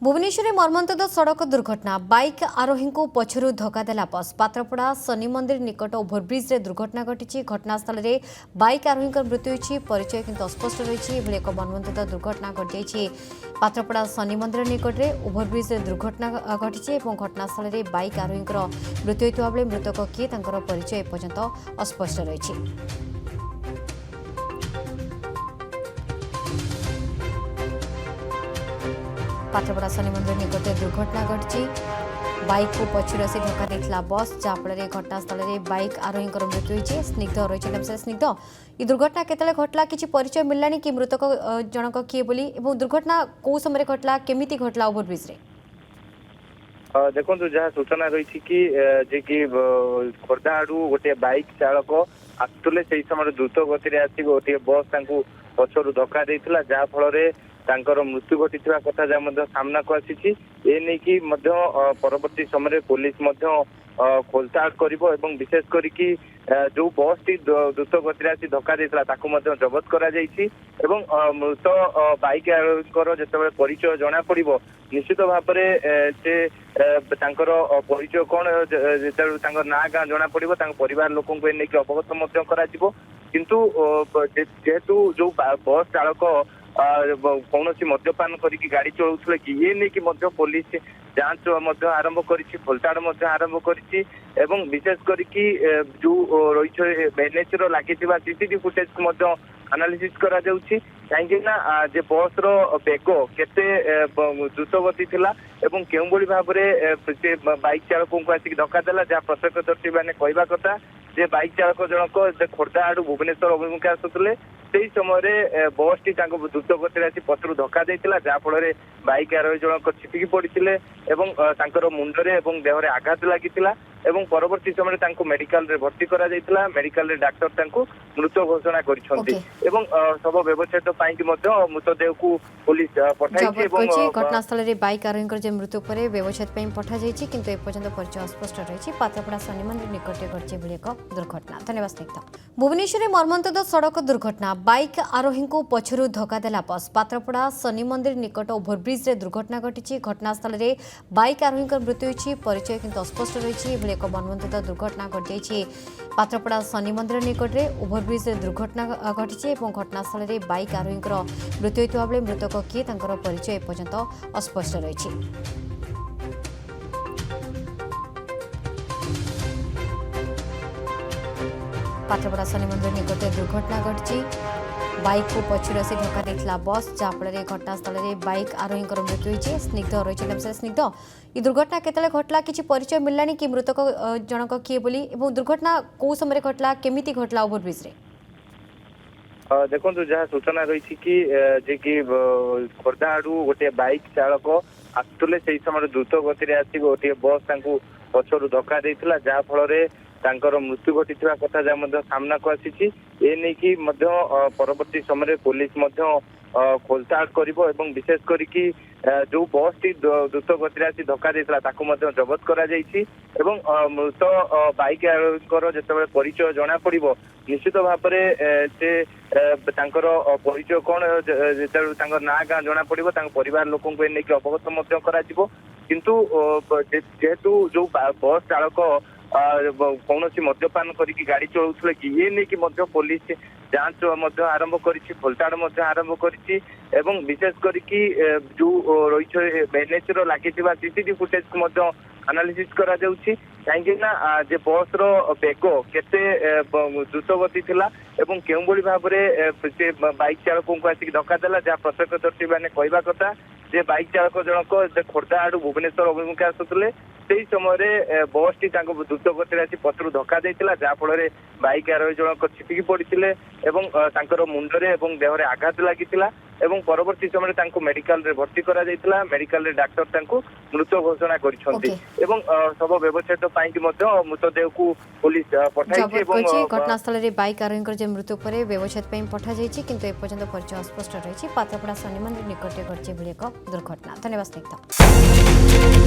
भुवनेश्वर में मर्मन्तुद सड़क दुर्घटना बाइक आरोही को पछरु धक्का देला बस पात्रपड़ा शनि मंदिर निकट ओभरब्रिज रे दुर्घटना घटी घटनास्थल में बाइक आरोही मृत्यु होती परिचय किंतु अस्पष्ट रही एक मर्मन्तुद दुर्घटना घटी पात्रपड़ा शनि मंदिर निकट में ओभरब्रिज रे दुर्घटना घटी घटनास्थल में बाइक आरोही मृत्यु होता बेले मृतक किए परिचय एपर्यंत अस्पष्ट रही। पात्रपड़ा शनि मंदिर निकट दुर्घटना घटी बाइक को पछुर से धक्का देता बस जहाँफल घटनास्थल में बाइक आरोही मृत्यु होती स्निग्ध रही स्निग्ध ये दुर्घटना केतले घटला किसी परिचय मिलला कि मृतक जनक किए बोली एवं दुर्घटना कौ समय घटला केमी घटला ओभरब्रिज रे देखो जहाँ सूचना रही कि खोर्धा आड़ू गोटे बाइक चालक आसुले से समय द्रुत गति आसी गोटे बस पछरु धक्का देता जहाँफल तांकर मृत्यु घटी कथा जहाँ सामना को आसी एने परवर्ती समय पुलिस खोलताड़ कर विशेष करके जो बस टी द्रुत गति आसी धक्का देता जबत करा मृत बाइक जो परिचय जना पड़ निश्चित भाव से परिचय कौन जो ना गाँ जना पड़ परिवार लोक अवगत किंतु जेहेतु जो बस चालक कौन मद्यपान करके गाड़ी चलाऊे कि ये नहीं पुलिस जांच आरंभ कर खोलताड़ आरंभ कर विशेष करके जो रही एनएच लगी सीसीटीवी फुटेज को एनालिसिस करा कहीं जे बस रेग केते द्रुत गति थिला एवं केउं भाव से बाइक चालक को आसिक धक्का देला जहाँ प्रत्यक्षदर्शी मैंने कहवा कथा जे बाइक चालक जनक खोर्धा आड़ू भुवनेश्वर अभिमुखे आसुले से समय बस टी द्रुत गति आसी पछरु धक्का देता जहाँफल बाइक आरोही जनक छिपिकी पड़ते मुंडरे देहरे आघात लगी परवर्ती समय मेडिकल रे भर्ती करा मेडिकल रे डाक्टर मृत घोषणा कर सब व्यवच्छेद मृतदेह को पुलिस पठाई घटनास्थल में बाइक आरोही मृत्यु पर व्यवच्छेद पठा जाइए किंतु एपर्यंत परिचय अस्पष्ट रही पात्रपड़ा शनि मंदिर निकट घटी एक दुर्घटना। धन्यवाद स्निग्धा। भुवनेश्वर में मर्मन्तुद सड़क दुर्घटना बाइक आरोही को पछरु धक्का देला बस पात्रपड़ा शनि मंदिर निकट ओभरब्रिज रे दुर्घटना घटी घटनास्थल में बाइक आरोही मृत्यु होती परिचय किंतु अस्पष्ट रही एक मर्मन्तुद दुर्घटना घटी पात्रपड़ा शनि मंदिर निकट में ओभरब्रिज रे दुर्घटना घटी घटनास्थल में बाइक आरोही मृत्यु होता बेले मृतक किए परिचय एपर्यंत अस्पष्ट रही। पात्रपड़ा शनि मंदिर निकट दुर्घटना घटी बाइक को पछुर से धक्का देता बस जहाँफल घटनास्थल में बाइक आरोही मृत्यु होती स्निग्ध रही स्निग्ध ये दुर्घटना केतले घटला किसी परिचय मिलला कि मृतक जनक किए बोली एवं दुर्घटना कौ समय घटला केमी घटला ओभरब्रिज रे देखो जहाँ सूचना रही कि खोर्धा आड़ू गोटे बाइक चालक आसुले से समय द्रुत गति आसी गोटे बस पछरु धक्का देता जहाँफल मृत्यु घटी कथा जहाँ सामना को आसी एने परवर्ती समय पुलिस खोलताड़ कर विशेष करके जो बस टी द्रुत गति आसी धक्का देता जबत करा मृत बाइक आरोही जो परिचय जना पड़ निश्चित भाव से परिचय कौन जो ना गाँ जना पड़ परिवार लोक अवगत किंतु जेहेतु जो बस चालक कौन मद्यपान करके गाड़ी चलाऊे कि ये नहीं पुलिस जांच आरंभ कर खोलताड़ आरंभ कर विशेष करके जो रही एनएच लगी सीसीटीवी फुटेज को एनालिसिस करा कहीं जे बस रेग केते द्रुत गति थिला केउं भाव से बाइक चालक को आसिक धक्का देला जहाँ प्रत्यक्षदर्शी मैंने कहवा कथा जे बाइक चालक जनक खोर्धा आड़ू भुवनेश्वर अभिमुखे आसुले से समय बस टी द्रुत गति आसी पछरु धक्का देता जहाँफल बाइक आरोही जनक छिपिकी पड़ते मुंडरे देहरे आघात लगी परवर्ती समय मेडिकल रे भर्ती करा मेडिकल रे डाक्टर मृत घोषणा कर सब व्यवच्छेद मृतदेह को पुलिस पठाई घटनास्थल में बाइक आरोही मृत्यु पर व्यवच्छेद पठा जाइए किंतु एपर्यंत परिचय अस्पष्ट रही पात्रपड़ा शनि मंदिर निकट घटी एक दुर्घटना। धन्यवाद स्निग्धा।